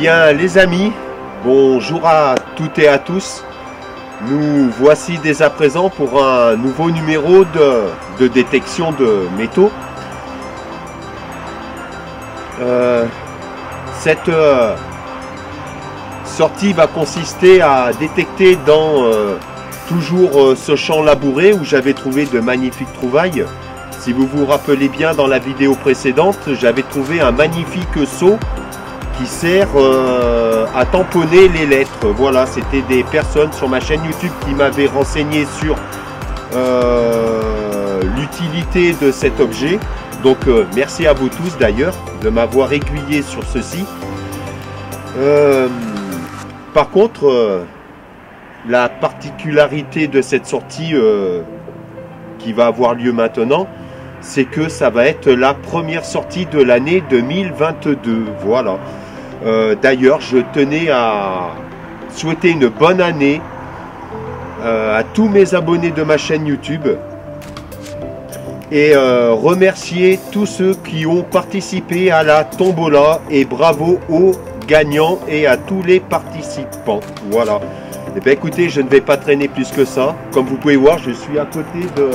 bien les amis, bonjour à toutes et à tous. Nous voici dès à présent pour un nouveau numéro de détection de métaux. Cette sortie va consister à détecter dans toujours ce champ labouré où j'avais trouvé de magnifiques trouvailles. Si vous vous rappelez bien, dans la vidéo précédente, j'avais trouvé un magnifique seau qui sert à tamponner les lettres. Voilà, c'était des personnes sur ma chaîne YouTube qui m'avaient renseigné sur l'utilité de cet objet. Donc merci à vous tous d'ailleurs de m'avoir aiguillé sur ceci. Par contre, la particularité de cette sortie qui va avoir lieu maintenant, c'est que ça va être la première sortie de l'année 2022. Voilà. D'ailleurs, je tenais à souhaiter une bonne année à tous mes abonnés de ma chaîne YouTube et remercier tous ceux qui ont participé à la tombola, et bravo aux gagnants et à tous les participants. Voilà. Et bien écoutez, je ne vais pas traîner plus que ça. Comme vous pouvez voir, je suis à côté de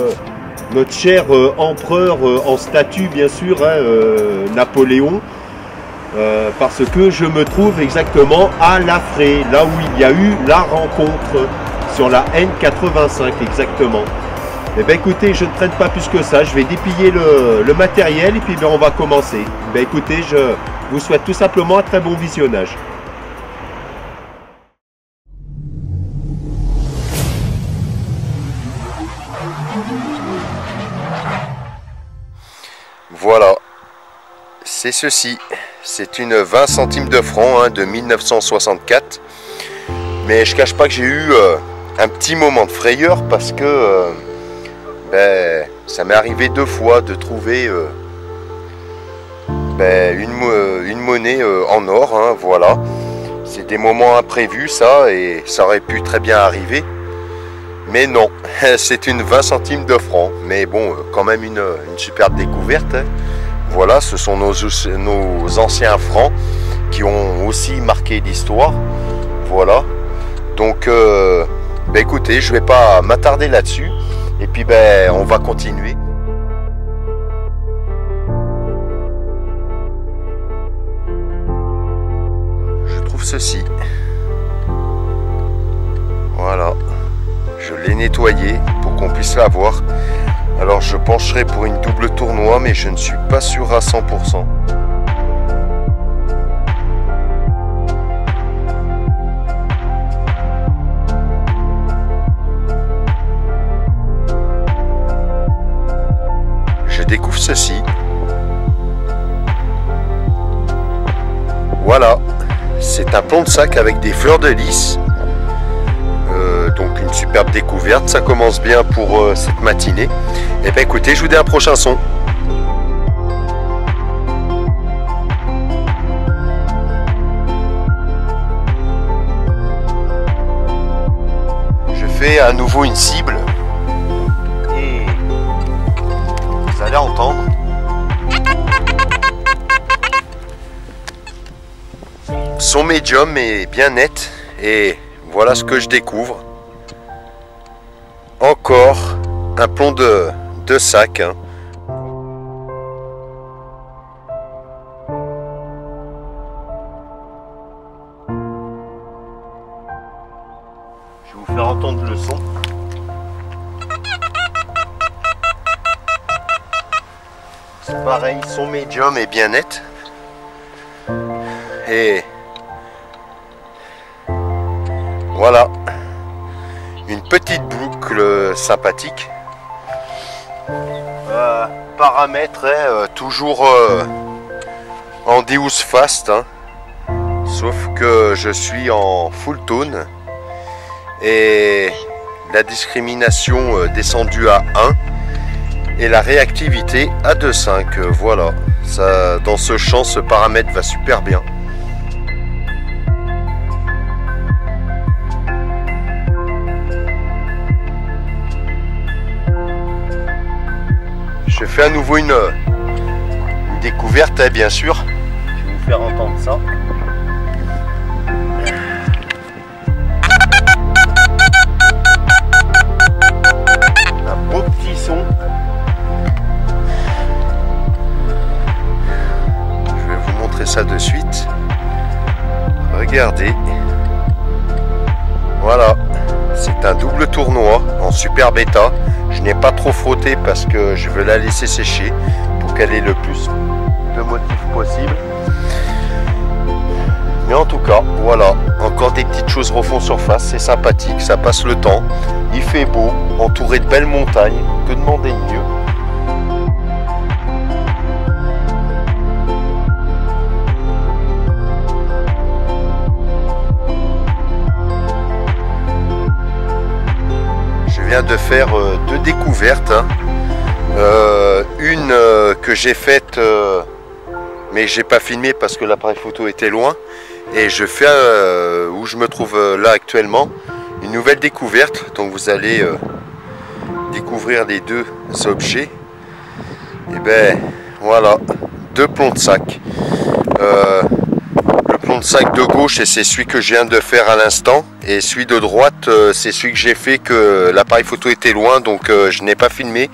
notre cher empereur en statue, bien sûr, hein, Napoléon, parce que je me trouve exactement à Laffré, là où il y a eu la rencontre, sur la N85 exactement. Et bien écoutez, je ne traîne pas plus que ça, je vais dépiller le matériel et puis bien, on va commencer. Ben écoutez, je vous souhaite tout simplement un très bon visionnage. Voilà, c'est ceci, c'est une 20 centimes de franc hein, de 1964, mais je cache pas que j'ai eu un petit moment de frayeur parce que ça m'est arrivé 2 fois de trouver une monnaie en or, hein, voilà. C'est des moments imprévus ça, et ça aurait pu très bien arriver. Mais non, c'est une 20 centimes de franc. Mais bon, quand même une superbe découverte. Hein. Voilà, ce sont nos anciens francs qui ont aussi marqué l'histoire. Voilà. Donc, écoutez, je ne vais pas m'attarder là-dessus. Et puis, on va continuer. Je trouve ceci. Voilà. Je l'ai nettoyé pour qu'on puisse la voir. Alors je pencherai pour une double tournoie, mais je ne suis pas sûr à 100%. Je découvre ceci. Voilà, c'est un plomb de sac avec des fleurs de lys. Donc une superbe découverte, ça commence bien pour cette matinée. Et bien écoutez, je vous dis un prochain son. Je fais à nouveau une cible et vous allez entendre. Son médium est bien net et voilà ce que je découvre. Encore un plomb de sac. Hein. Je vais vous faire entendre le son. C'est pareil, son médium est bien net. Et voilà. Une petite boucle sympathique. Paramètre est toujours en Deus Fast, hein. Sauf que je suis en full tone et la discrimination descendue à 1 et la réactivité à 2,5. Voilà, ça, dans ce champ, ce paramètre va super bien. Je fais à nouveau une découverte, bien sûr. Je vais vous faire entendre ça. Regardez. Voilà. C'est un double tournoi en super bêta. Je n'ai pas trop frotté parce que je veux la laisser sécher pour qu'elle ait le plus de motifs possible. Mais en tout cas, voilà, encore des petites choses refont surface, c'est sympathique, ça passe le temps. Il fait beau, entouré de belles montagnes, que demander de mieux? Je viens de faire deux découvertes, hein. Une que j'ai faite, mais j'ai pas filmé parce que l'appareil photo était loin. Et je fais où je me trouve là actuellement une nouvelle découverte. Donc vous allez découvrir les deux objets. Et ben voilà, deux plombs de sac. Le plomb de sac de gauche, et c'est celui que je viens de faire à l'instant. Et celui de droite, c'est celui que j'ai fait que l'appareil photo était loin, donc je n'ai pas filmé.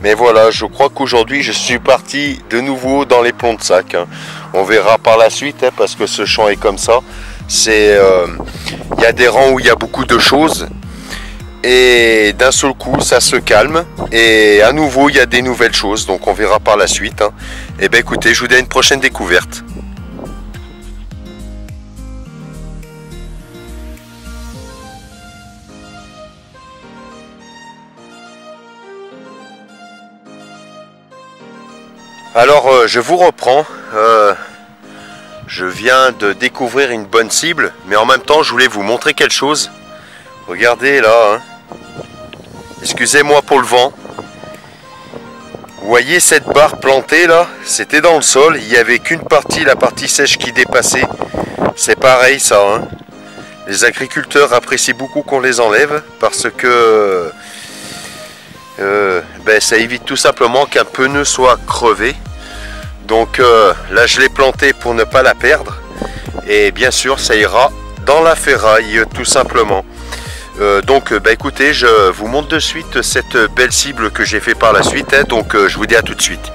Mais voilà, je crois qu'aujourd'hui je suis parti de nouveau dans les plombs de sac, hein. On verra par la suite, hein, parce que ce champ est comme ça. C'est, y a des rangs où il y a beaucoup de choses. Et d'un seul coup ça se calme. Et à nouveau il y a des nouvelles choses. Donc on verra par la suite, hein. Et bien écoutez, je vous dis à une prochaine découverte. Alors je vous reprends, je viens de découvrir une bonne cible, mais en même temps je voulais vous montrer quelque chose. Regardez là, hein. Excusez-moi pour le vent. Vous voyez cette barre plantée là, c'était dans le sol, il n'y avait qu'une partie, la partie sèche qui dépassait. C'est pareil ça, hein. Les agriculteurs apprécient beaucoup qu'on les enlève parce que ben, ça évite tout simplement qu'un pneu soit crevé. Donc là je l'ai planté pour ne pas la perdre. Et bien sûr ça ira dans la ferraille tout simplement. Donc bah, écoutez, je vous montre de suite cette belle cible que j'ai fait par la suite, hein. Donc je vous dis à tout de suite.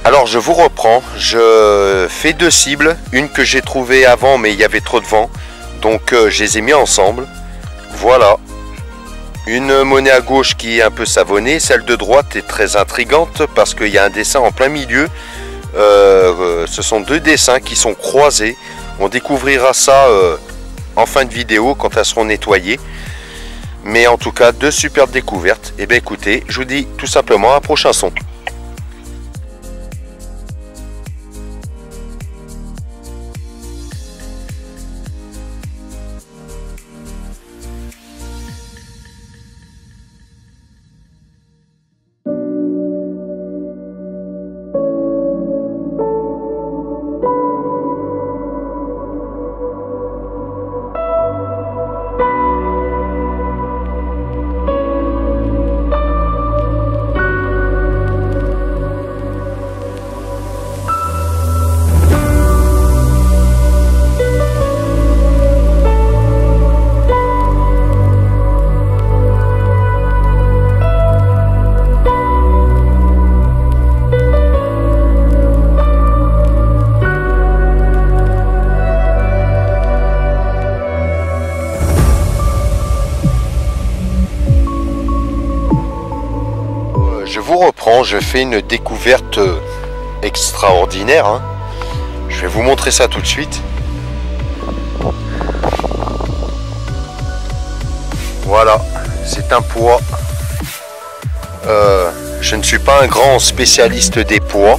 Alors je vous reprends, je fais deux cibles. Une que j'ai trouvée avant mais il y avait trop de vent. Donc je les ai mis ensemble. Voilà. Une monnaie à gauche qui est un peu savonnée, celle de droite est très intrigante parce qu'il y a un dessin en plein milieu. Ce sont deux dessins qui sont croisés. On découvrira ça en fin de vidéo quand elles seront nettoyées. Mais en tout cas, deux superbes découvertes. Et bien écoutez, je vous dis tout simplement à un prochain son. Je vous reprends, je fais une découverte extraordinaire, hein. Je vais vous montrer ça tout de suite. Voilà, c'est un pois. Je ne suis pas un grand spécialiste des pois,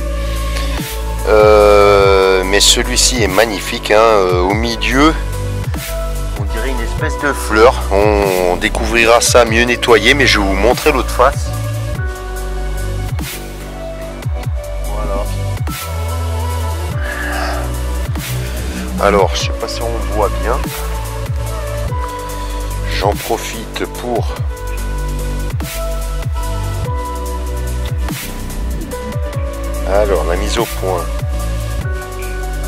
mais celui-ci est magnifique, hein. Au milieu, on dirait une espèce de fleur. On découvrira ça mieux nettoyé, mais je vais vous montrer l'autre face. Alors, je sais pas si on voit bien. J'en profite pour la mise au point.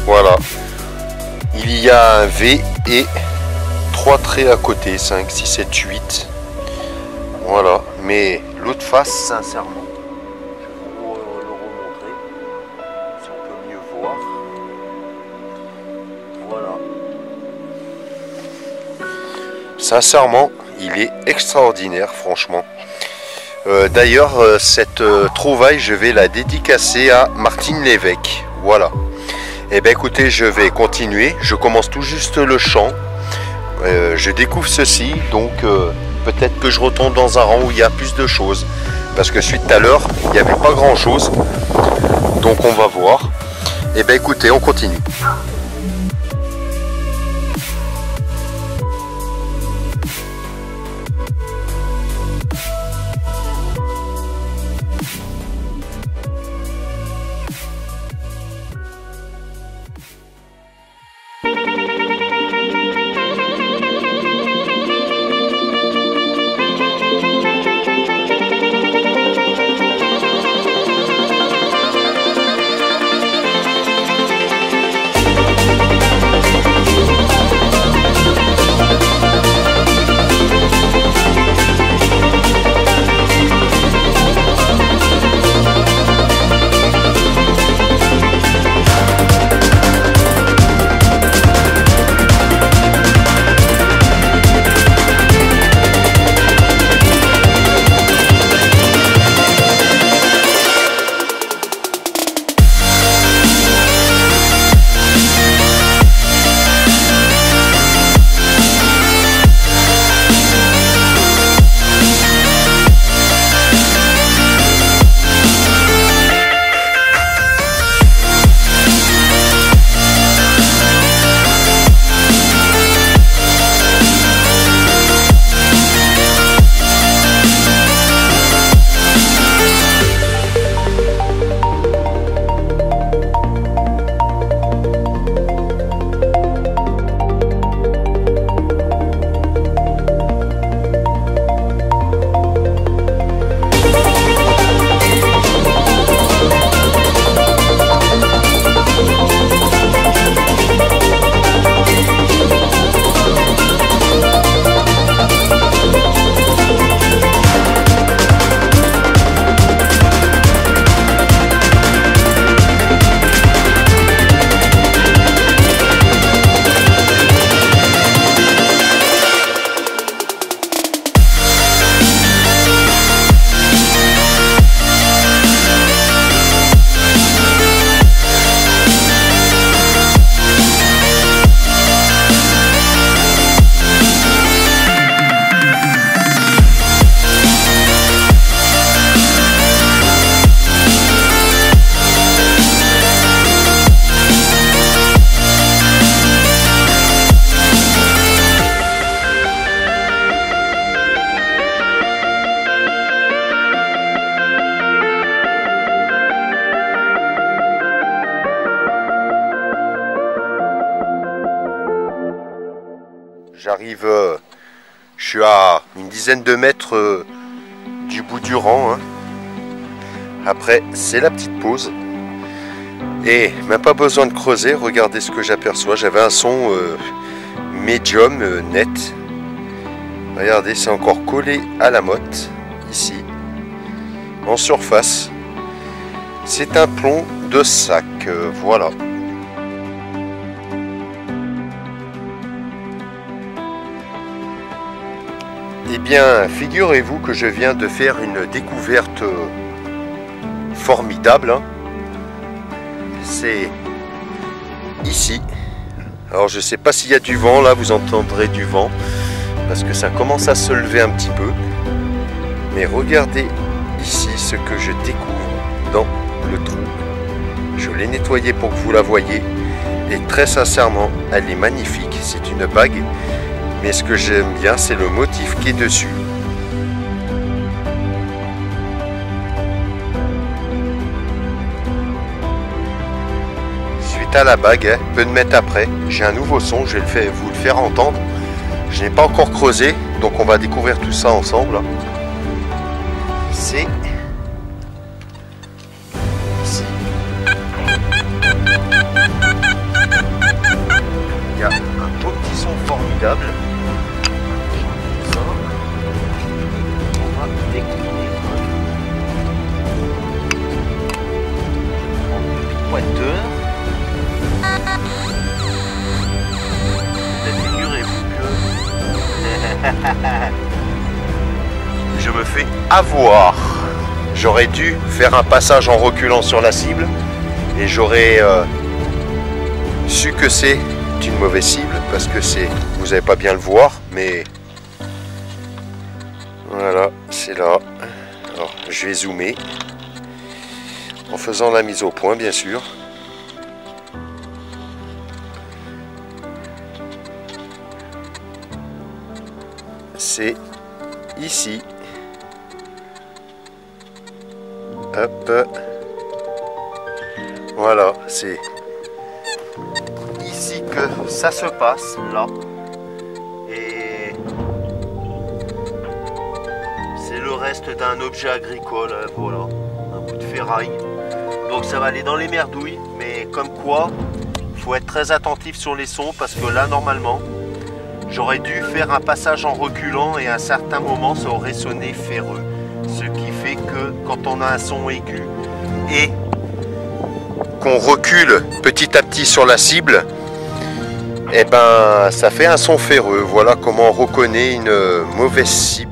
Voilà. Il y a un V et 3 traits à côté, 5, 6, 7, 8. Voilà. Mais l'autre face, sincèrement, je vais vous le remontrer si on peut mieux voir. Voilà. Sincèrement, il est extraordinaire, franchement. D'ailleurs, cette trouvaille, je vais la dédicacer à Martine Lévesque. Voilà. Et bien écoutez, je vais continuer. Je commence tout juste le chant. Je découvre ceci, donc peut-être que je retombe dans un rang où il y a plus de choses. Parce que suite à l'heure, il n'y avait pas grand chose. Donc on va voir. Et bien écoutez, on continue. Je suis à une dizaine de mètres du bout du rang. Hein. Après, c'est la petite pause. Et même pas besoin de creuser, regardez ce que j'aperçois. J'avais un son médium, net. Regardez, c'est encore collé à la motte, ici, en surface. C'est un plomb de sac, voilà. Eh bien, figurez-vous que je viens de faire une découverte formidable. Hein. C'est ici. Alors, je ne sais pas s'il y a du vent, là, vous entendrez du vent, parce que ça commence à se lever un petit peu. Mais regardez ici ce que je découvre dans le trou. Je l'ai nettoyé pour que vous la voyez. Et très sincèrement, elle est magnifique. C'est une bague. Mais ce que j'aime bien, c'est le motif qui est dessus. Suite à la bague, hein, peu de mètres après, j'ai un nouveau son, je vais vous le faire entendre. Je n'ai pas encore creusé, donc on va découvrir tout ça ensemble. C'est ici. Il y a un beau petit son formidable. Figurez-vous que Je me fais avoir. J'aurais dû faire un passage en reculant sur la cible et j'aurais su que c'est une mauvaise cible parce que c'est, vous n'allez pas bien le voir, mais voilà, c'est là. Alors, je vais zoomer en faisant la mise au point, bien sûr. C'est ici. Hop. Voilà, c'est ici que ça se passe, là. Et c'est le reste d'un objet agricole, voilà, un bout de ferraille. Donc ça va aller dans les merdouilles, mais comme quoi, il faut être très attentif sur les sons parce que là, normalement, j'aurais dû faire un passage en reculant et à un certain moment, ça aurait sonné ferreux. Ce qui fait que quand on a un son aigu et qu'on recule petit à petit sur la cible, et ben ça fait un son ferreux. Voilà comment on reconnaît une mauvaise cible.